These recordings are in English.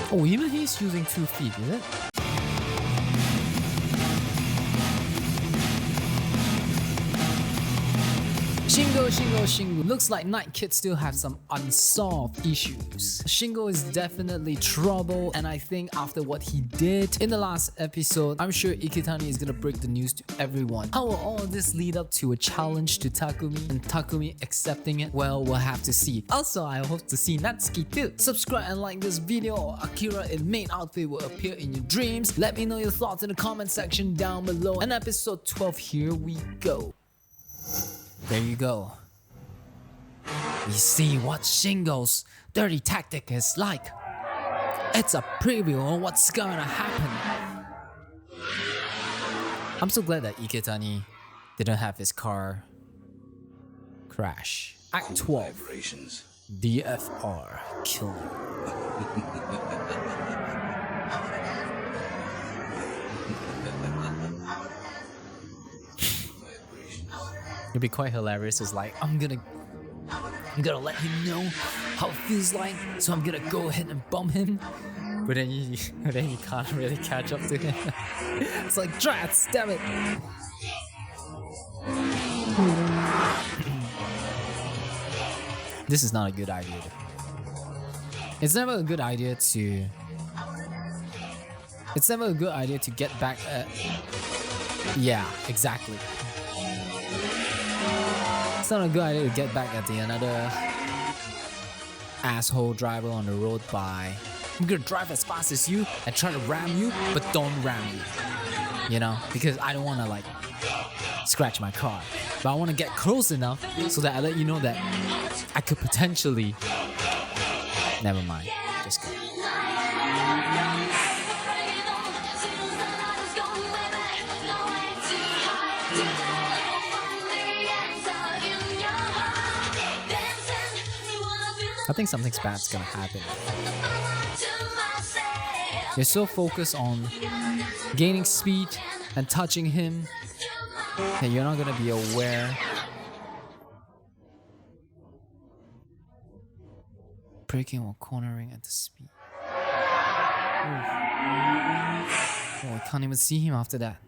Oh, even he's using 2 feet, is it? Shingo. Looks like Night Kid still has some unsolved issues. Shingo is definitely trouble, and I think after what he did in the last episode, I'm sure Ikitani is gonna break the news to everyone. How will all of this lead up to a challenge to Takumi, and Takumi accepting it? Well, we'll have to see. Also, I hope to see Natsuki too. Subscribe and like this video, or Akira in main outfit will appear in your dreams. Let me know your thoughts in the comment section down below. And episode 12, here we go. There you go. You see what Shingo's dirty tactic is like. It's a preview of what's gonna happen. I'm so glad that Iketani didn't have his car crash. Act 12. Vibrations. DFR Killer. It'd be quite hilarious. It's like, I'm gonna let him know how it feels like, so I'm gonna go ahead and bump him. But then you can't really catch up to him. It's like, drats, damn it. This is not a good idea. It's never a good idea to get back at... Yeah, exactly. It's not a good idea to get back at another asshole driver on the road by, I'm gonna drive as fast as you and try to ram you, but don't ram you. You know, because I don't wanna like scratch my car, but I wanna get close enough so that I let you know that I could potentially... Never mind, just go. I think something bad's gonna happen. You're so focused on gaining speed and touching him that you're not gonna be aware. Braking or cornering at the speed. Ooh. Oh, I can't even see him after that.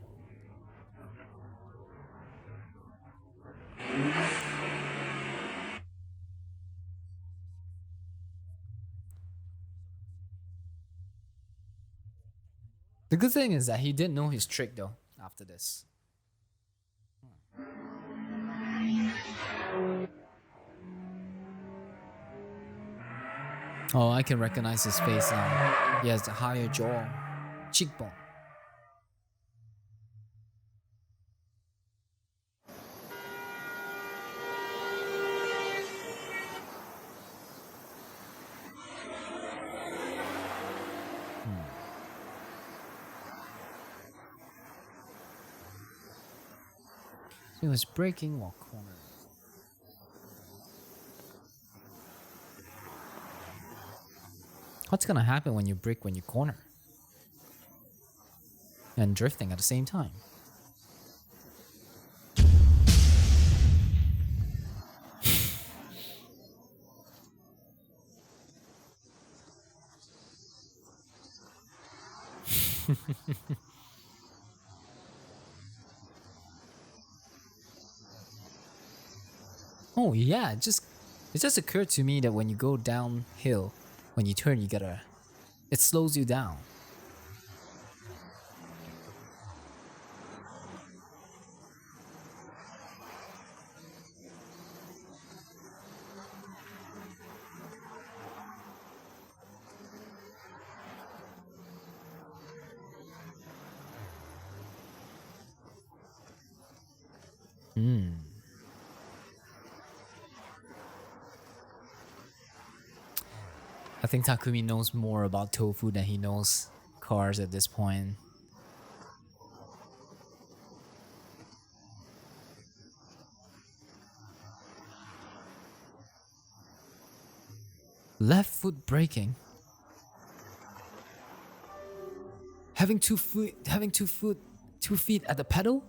The good thing is that he didn't know his trick though after this. Oh, I can recognize his face now. He has a higher jaw, cheekbone. He was braking while cornering. What's gonna happen when you brake when you corner? And drifting at the same time. Oh yeah, it just occurred to me that when you go downhill, when you turn, it slows you down. I think Takumi knows more about tofu than he knows cars at this point. Left foot braking. Having 2 feet at the pedal?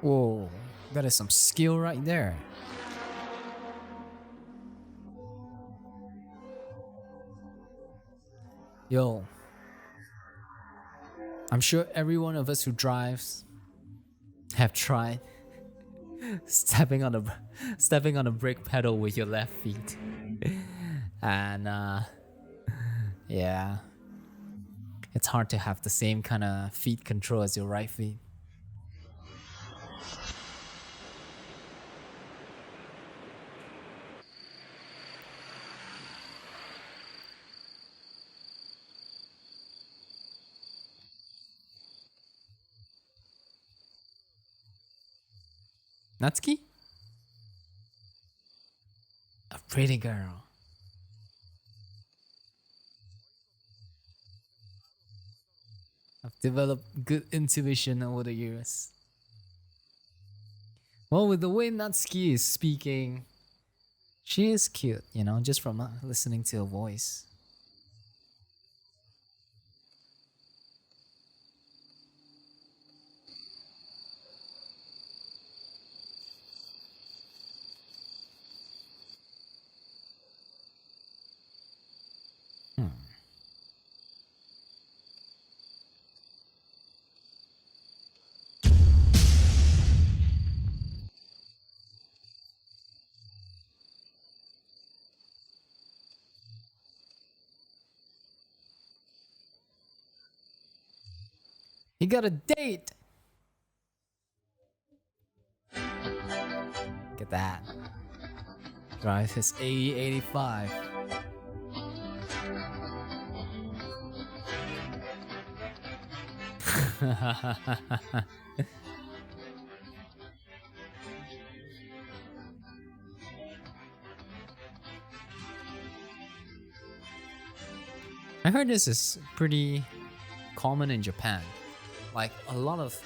Whoa, that is some skill right there. Yo, I'm sure every one of us who drives have tried stepping on a brake pedal with your left feet. And yeah, it's hard to have the same kind of feet control as your right feet. Natsuki? A pretty girl. I've developed good intuition over the years. Well, with the way Natsuki is speaking, she is cute, you know, just from listening to her voice. He got a date! Look at that. Drive his AE85. I heard this is pretty common in Japan. Like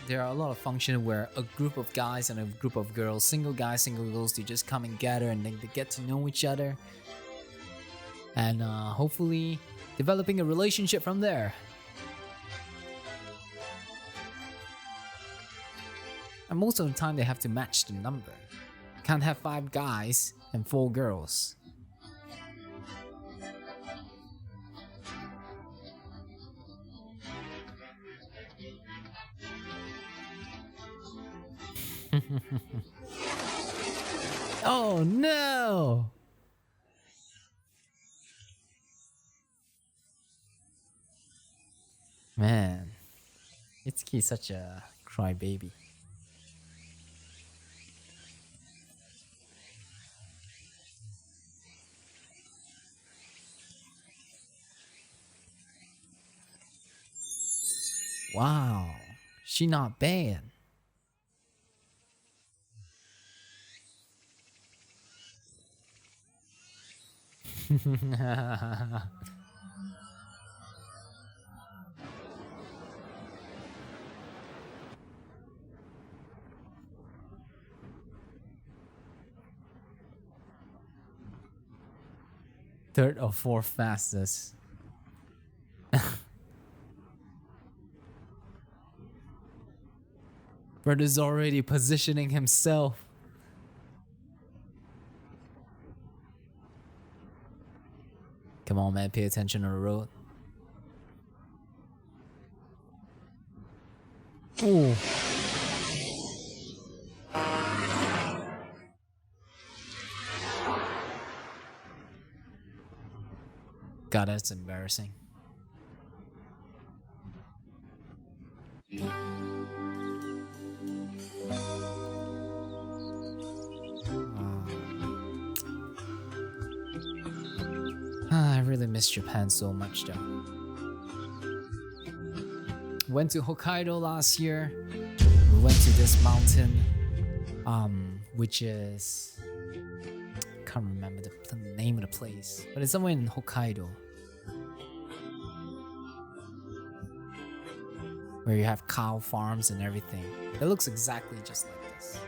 there are a lot of functions where a group of guys and a group of girls, single guys, single girls, they just come and gather and then they get to know each other. And hopefully developing a relationship from there. And most of the time they have to match the number. Can't have 5 guys and 4 girls. Oh no! Man, Itsuki's such a crybaby. Wow, she not bad. Third or fourth fastest. Brother's already positioning himself. Come on, man, pay attention on the road. Ooh. God, that's embarrassing. I really miss Japan so much though. Went to Hokkaido last year. We went to this mountain, which is, can't remember the name of the place, but it's somewhere in Hokkaido, where you have cow farms and everything. It looks exactly just like this.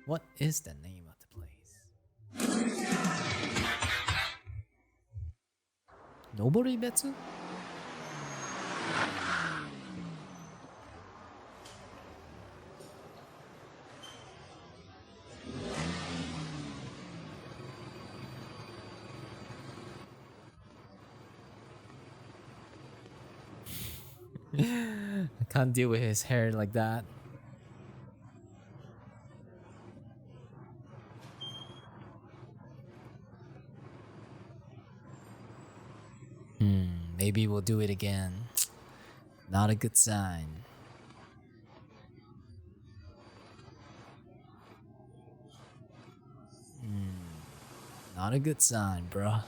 What is the name of the place? Nobody better? I can't deal with his hair like that. Maybe we'll do it again. Not a good sign. Not a good sign, bruh.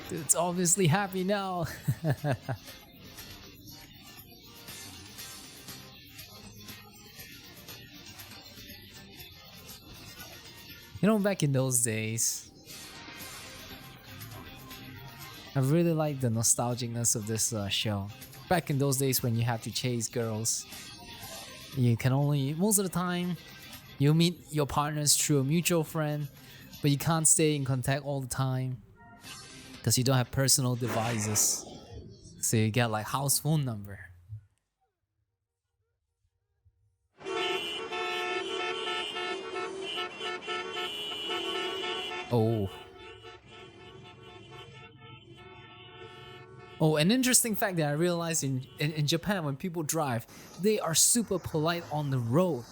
Dude's obviously happy now. You know, back in those days, I really like the nostalgicness of this show. Back in those days when you have to chase girls, you can only, most of the time, you meet your partners through a mutual friend, but you can't stay in contact all the time because you don't have personal devices. So you get like house phone number. Oh, an interesting fact that I realized in Japan, when people drive, they are super polite on the road.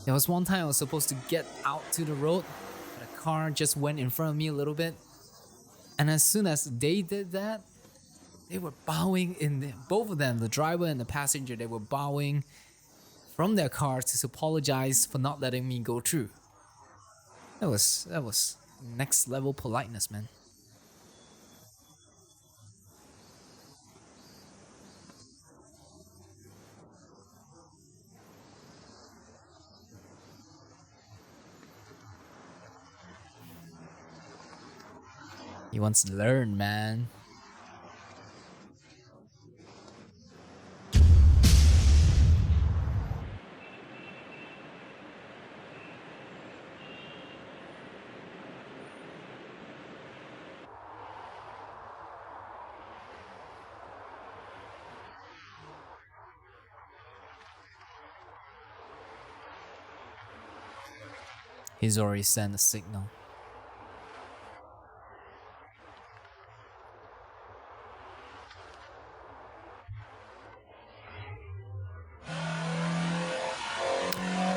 There was one time I was supposed to get out to the road, but a car just went in front of me a little bit. And as soon as they did that, they were bowing both of them, the driver and the passenger, they were bowing from their cars to apologize for not letting me go through. That was next level politeness, man. He wants to learn, man. He's already sent a signal.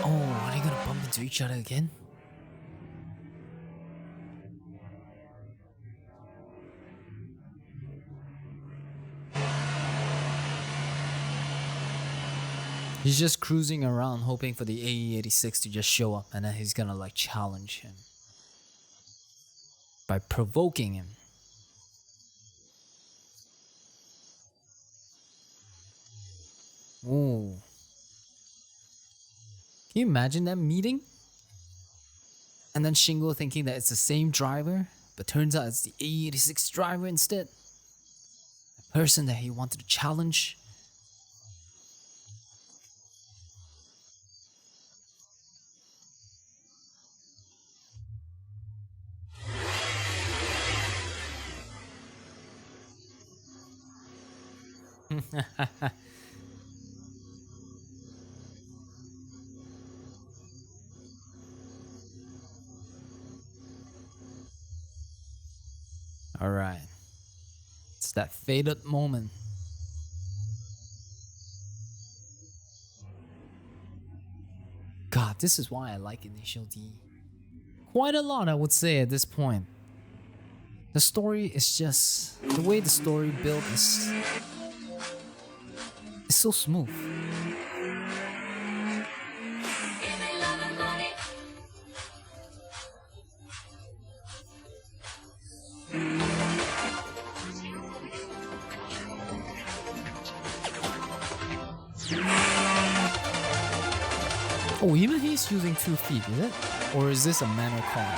Oh, are they gonna bump into each other again? He's just cruising around hoping for the AE-86 to just show up, and then he's gonna like challenge him by provoking him. Ooh. Can you imagine that meeting? And then Shingo thinking that it's the same driver, but turns out it's the AE-86 driver instead. The person that he wanted to challenge. Alright. It's that fated moment. God, this is why I like Initial D. Quite a lot, I would say, at this point. The story is just... the way the story built is... it's so smooth. Oh, even he's using 2 feet, is it? Or is this a manual car?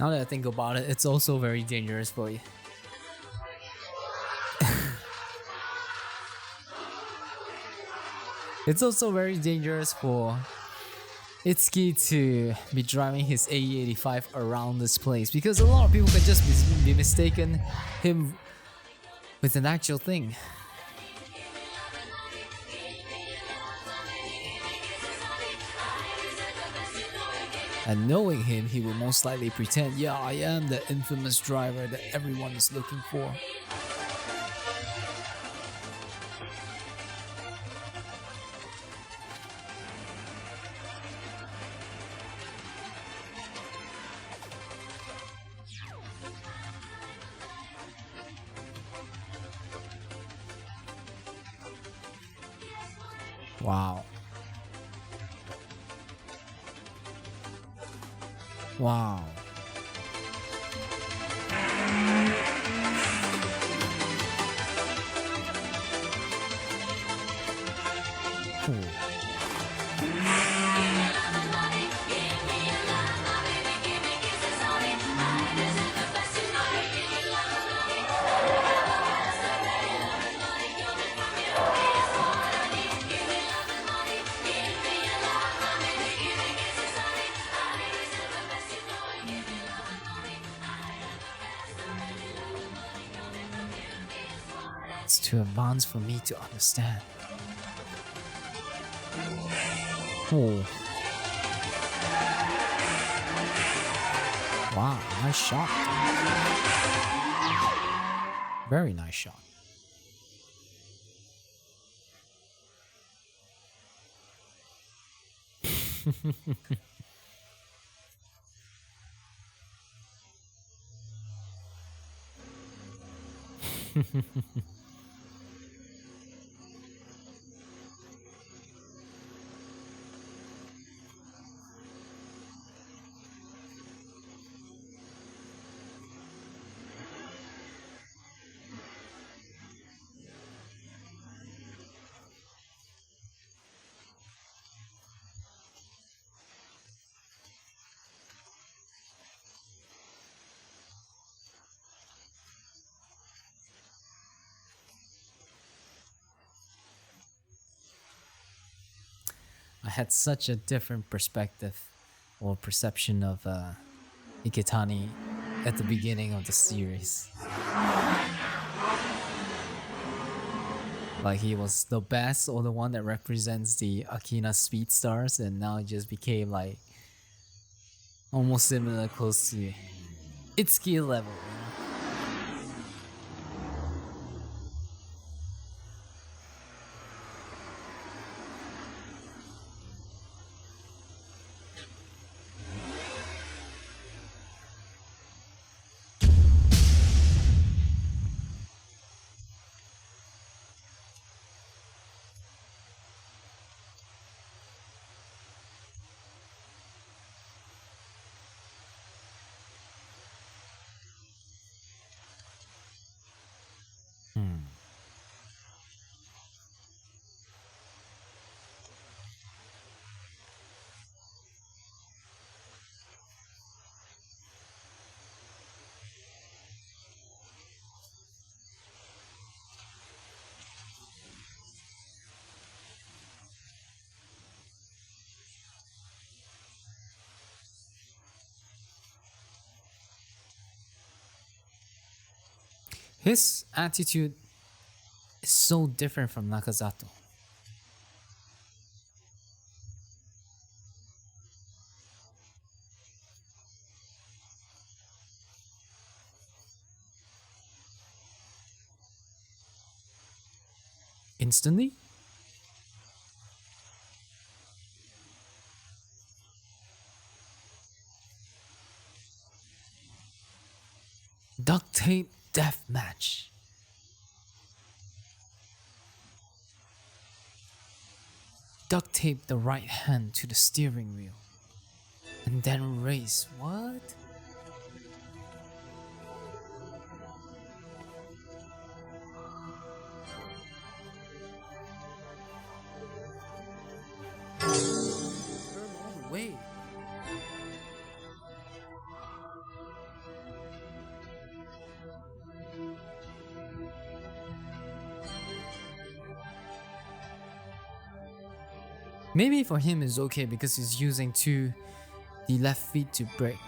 Now that I think about it, it's also very dangerous for you. It's also very dangerous for Itsuki to be driving his AE85 around this place, because a lot of people can just be mistaken him with an actual thing. And knowing him, he will most likely pretend, yeah, I am the infamous driver that everyone is looking for. Wow. Wow. Cool. It's too advanced for me to understand. Oh. Wow, nice shot. Very nice shot. I had such a different perspective or perception of Iketani at the beginning of the series. Like he was the best or the one that represents the Akina Speed Stars, and now it just became like almost similar, close to Itsuki level. His attitude is so different from Nakazato. Instantly? Duct tape death match. Duct tape the right hand to the steering wheel and then race. What? Turn all the way. Maybe for him it's okay because he's using the left feet to break.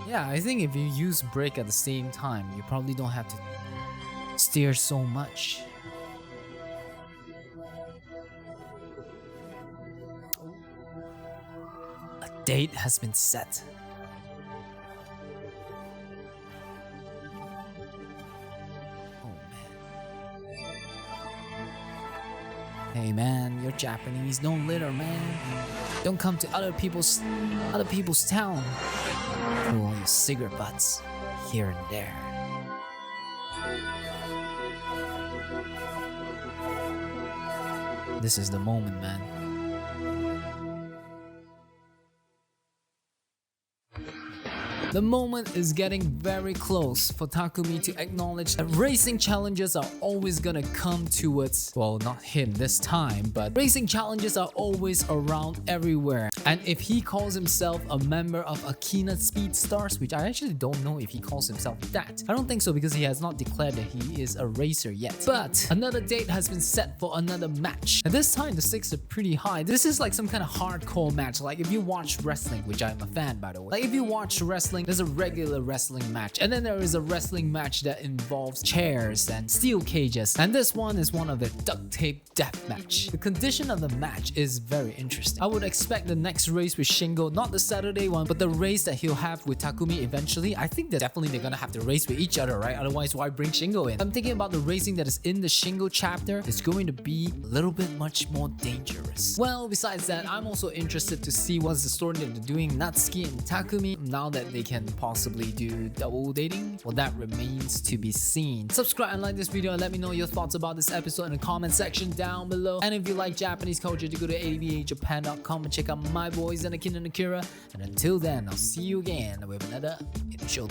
Yeah, I think if you use brake at the same time, you probably don't have to steer so much. A date has been set. Oh man. Hey man, you're Japanese, don't litter, man. Don't come to other people's town. Throw all your cigarette butts here and there. This is the moment, man. The moment is getting very close for Takumi to acknowledge that racing challenges are always gonna come towards, well, not him this time, but racing challenges are always around everywhere. And if he calls himself a member of Akina Speed Stars, which I actually don't know if he calls himself that. I don't think so because he has not declared that he is a racer yet. But another date has been set for another match. And this time the stakes are pretty high. This is like some kind of hardcore match. Like if you watch wrestling, which I'm a fan by the way. Like if you watch wrestling, there's a regular wrestling match. And then there is a wrestling match that involves chairs and steel cages. And this one is one of the duct tape death match. The condition of the match is very interesting. I would expect the next race with Shingo, not the Saturday one, but the race that he'll have with Takumi eventually. I think that definitely they're gonna have to race with each other, right? Otherwise, why bring Shingo in? I'm thinking about the racing that is in the Shingo chapter. It's going to be a little bit much more dangerous. Well, besides that, I'm also interested to see what's the story that they're doing Natsuki and Takumi now that they can possibly do double dating. Well, that remains to be seen. Subscribe and like this video and let me know your thoughts about this episode in the comment section down below. And if you like Japanese culture, to go to advajapan.com and check out my boys Anakin and Akira. And until then, I'll see you again with another show.